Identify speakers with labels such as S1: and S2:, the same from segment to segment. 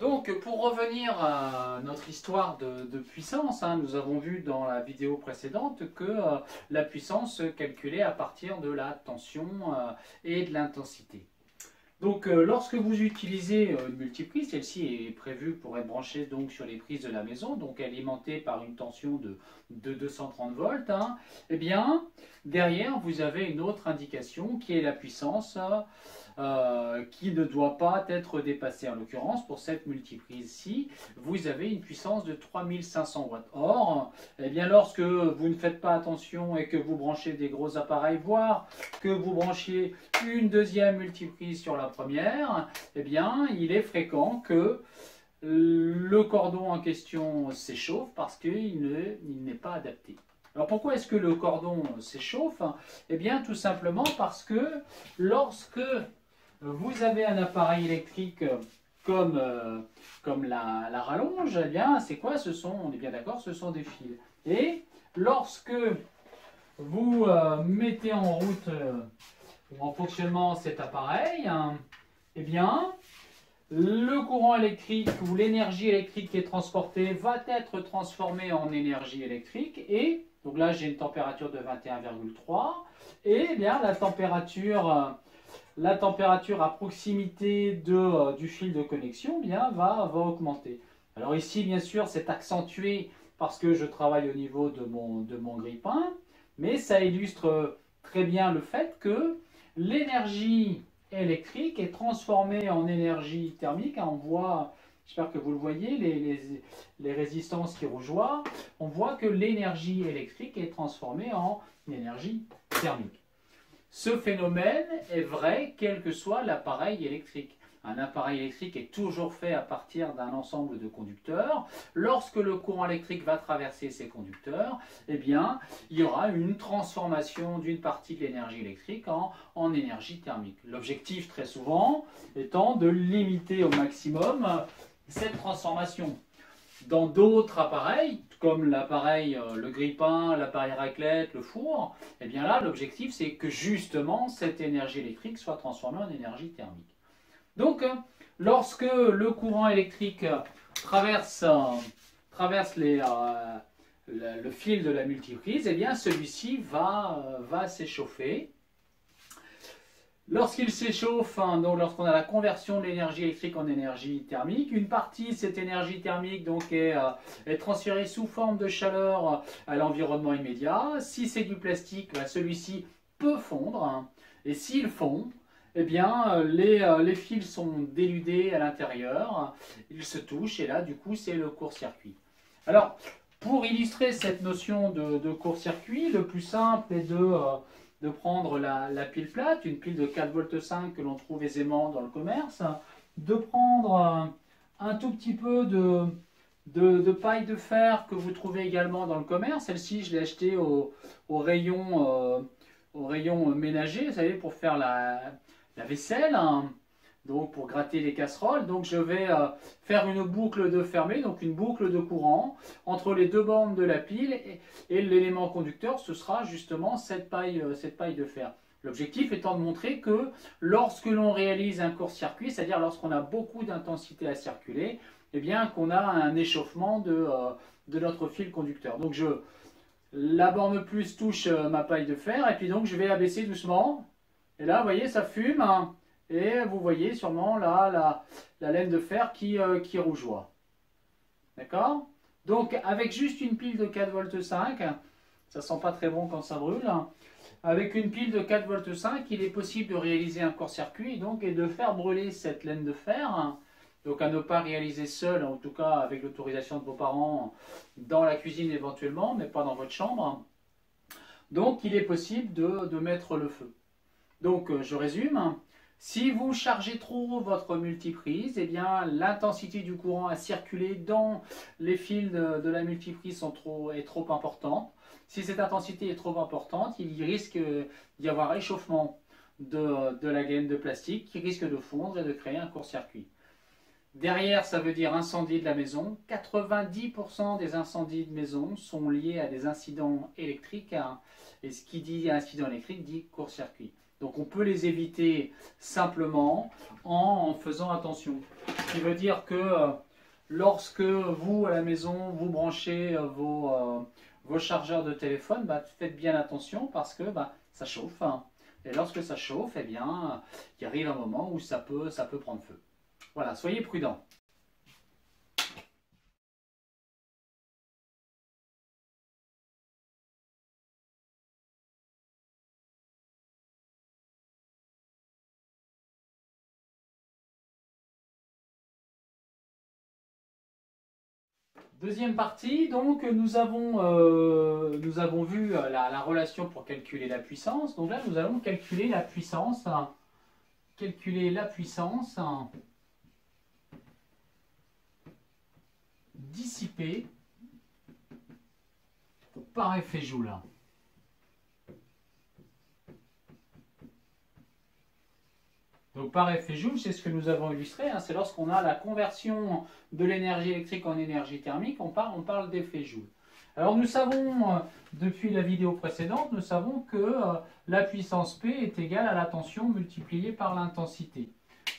S1: Donc, pour revenir à notre histoire de puissance, hein, nous avons vu dans la vidéo précédente que la puissance se calculait à partir de la tension et de l'intensité. Donc, lorsque vous utilisez une multiprise, celle-ci est prévue pour être branchée donc, sur les prises de la maison, donc alimentée par une tension de 230 volts, hein, eh bien, derrière, vous avez une autre indication qui est la puissance qui ne doit pas être dépassée. En l'occurrence, pour cette multiprise-ci, vous avez une puissance de 3500 watts. Or, eh bien, lorsque vous ne faites pas attention et que vous branchez des gros appareils, voire que vous branchiez une deuxième multiprise sur la première, eh bien, il est fréquent que le cordon en question s'échauffe parce qu'il n'est pas adapté. Alors pourquoi est-ce que le cordon s'échauffe? Eh bien, tout simplement parce que lorsque vous avez un appareil électrique comme la rallonge, eh bien, c'est quoi? On est bien d'accord, ce sont des fils. Et lorsque vous mettez en route en fonctionnement cet appareil, hein, eh bien, le courant électrique ou l'énergie électrique qui est transportée va être transformée en énergie électrique et, donc là j'ai une température de 21,3 et eh bien, la température à proximité du fil de connexion eh bien, va augmenter. Alors ici bien sûr c'est accentué parce que je travaille au niveau de mon grille-pain, mais ça illustre très bien le fait que l'énergie électrique est transformée en énergie thermique. On voit, j'espère que vous le voyez, les résistances qui rougeoient. On voit que l'énergie électrique est transformée en énergie thermique. Ce phénomène est vrai quel que soit l'appareil électrique. Un appareil électrique est toujours fait à partir d'un ensemble de conducteurs. Lorsque le courant électrique va traverser ces conducteurs, eh bien, il y aura une transformation d'une partie de l'énergie électrique en énergie thermique. L'objectif, très souvent, étant de limiter au maximum cette transformation. Dans d'autres appareils, comme l'appareil, le grille-pain, l'appareil raclette, le four, eh bien là, l'objectif, c'est que justement, cette énergie électrique soit transformée en énergie thermique. Donc, lorsque le courant électrique traverse le fil de la multiprise, eh bien celui-ci va s'échauffer. Lorsqu'il s'échauffe, hein, donc lorsqu'on a la conversion de l'énergie électrique en énergie thermique, une partie de cette énergie thermique donc, est transférée sous forme de chaleur à l'environnement immédiat. Si c'est du plastique, ben, celui-ci peut fondre, hein, et s'il fond, eh bien, les fils sont déludés à l'intérieur, ils se touchent et là, du coup, c'est le court-circuit. Alors, pour illustrer cette notion de court-circuit, le plus simple est de prendre la pile plate, une pile de 4,5 V que l'on trouve aisément dans le commerce, de prendre un tout petit peu de paille de fer que vous trouvez également dans le commerce. Celle-ci, je l'ai achetée au rayon ménager, vous savez, pour faire la vaisselle, hein, donc pour gratter les casseroles. Donc je vais faire une boucle de fermée, donc une boucle de courant entre les deux bornes de la pile et l'élément conducteur, ce sera justement cette paille de fer. L'objectif étant de montrer que lorsque l'on réalise un court-circuit, c'est-à-dire lorsqu'on a beaucoup d'intensité à circuler, eh bien qu'on a un échauffement de notre fil conducteur. Donc la borne plus touche ma paille de fer et puis donc je vais abaisser doucement. Et là, vous voyez, ça fume, hein, et vous voyez sûrement là la laine de fer qui rougeoie. D'accord? Donc, avec juste une pile de 4,5 V, ça sent pas très bon quand ça brûle, hein, avec une pile de 4,5 V, il est possible de réaliser un court-circuit donc, et de faire brûler cette laine de fer, hein, donc à ne pas réaliser seul, en tout cas avec l'autorisation de vos parents, dans la cuisine éventuellement, mais pas dans votre chambre. Donc, il est possible de mettre le feu. Donc, je résume. Si vous chargez trop votre multiprise, eh bien, l'intensité du courant à circuler dans les fils de la multiprise est trop importante. Si cette intensité est trop importante, il risque d'y avoir échauffement de la gaine de plastique qui risque de fondre et de créer un court-circuit. Derrière, ça veut dire incendie de la maison. 90% des incendies de maison sont liés à des incidents électriques. Hein, et ce qui dit incident électrique dit court-circuit. Donc on peut les éviter simplement en faisant attention. qui veut dire que lorsque vous, à la maison, vous branchez vos chargeurs de téléphone, bah, faites bien attention parce que bah, ça chauffe. Hein. Et lorsque ça chauffe, eh bien, il arrive un moment où ça peut prendre feu. Voilà, soyez prudents. Deuxième partie, donc nous avons vu la relation pour calculer la puissance. Donc là, nous allons calculer la puissance, dissipée par effet Joule. Donc par effet Joule, c'est ce que nous avons illustré, hein, c'est lorsqu'on a la conversion de l'énergie électrique en énergie thermique, on parle d'effet Joule. Alors nous savons, depuis la vidéo précédente, nous savons que la puissance P est égale à la tension multipliée par l'intensité.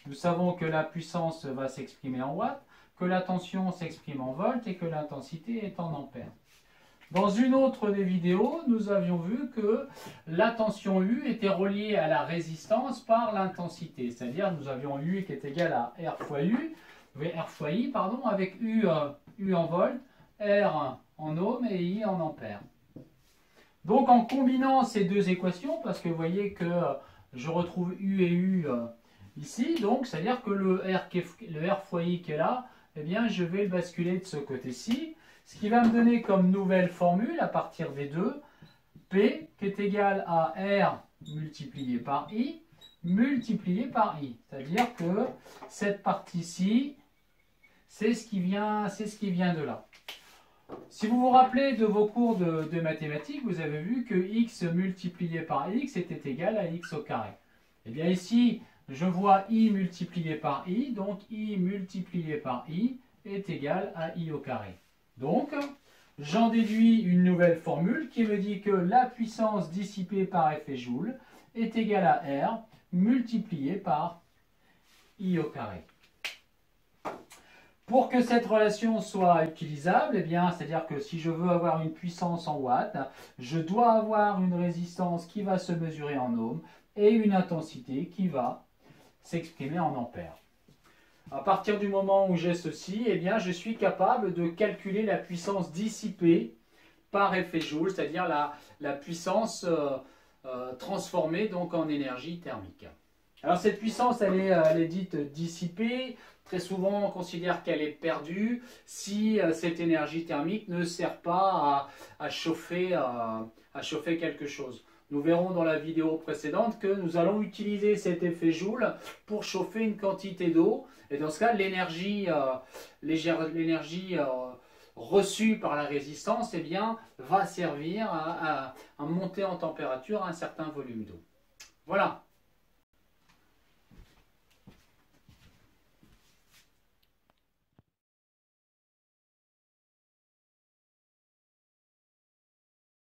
S1: Nous savons que la puissance va s'exprimer en watts, que la tension s'exprime en volts et que l'intensité est en ampères. Dans une autre des vidéos, nous avions vu que la tension U était reliée à la résistance par l'intensité. C'est-à-dire nous avions U qui est égal à R fois I, pardon, avec U en volts, R en ohms et I en ampères. Donc en combinant ces deux équations, parce que vous voyez que je retrouve U et U ici, donc c'est-à-dire que le R fois I qui est là, eh bien je vais le basculer de ce côté-ci. Ce qui va me donner comme nouvelle formule à partir des deux, P qui est égal à R multiplié par I multiplié par I. C'est-à-dire que cette partie-ci, c'est ce qui vient de là. Si vous vous rappelez de vos cours de mathématiques, vous avez vu que X multiplié par X était égal à X au carré. Et bien ici, je vois I multiplié par I, donc I multiplié par I est égal à I au carré. Donc, j'en déduis une nouvelle formule qui me dit que la puissance dissipée par effet Joule est égale à R multiplié par I au carré. Pour que cette relation soit utilisable, eh bien, c'est-à-dire que si je veux avoir une puissance en watts, je dois avoir une résistance qui va se mesurer en ohms et une intensité qui va s'exprimer en ampères. À partir du moment où j'ai ceci, eh bien, je suis capable de calculer la puissance dissipée par effet Joule, c'est-à-dire la puissance transformée donc en énergie thermique. Alors cette puissance, elle est dite dissipée. Très souvent, on considère qu'elle est perdue si cette énergie thermique ne sert pas à chauffer quelque chose. Nous verrons dans la vidéo précédente que nous allons utiliser cet effet Joule pour chauffer une quantité d'eau. Et dans ce cas, l'énergie reçue par la résistance eh bien, va servir à monter en température un certain volume d'eau. Voilà.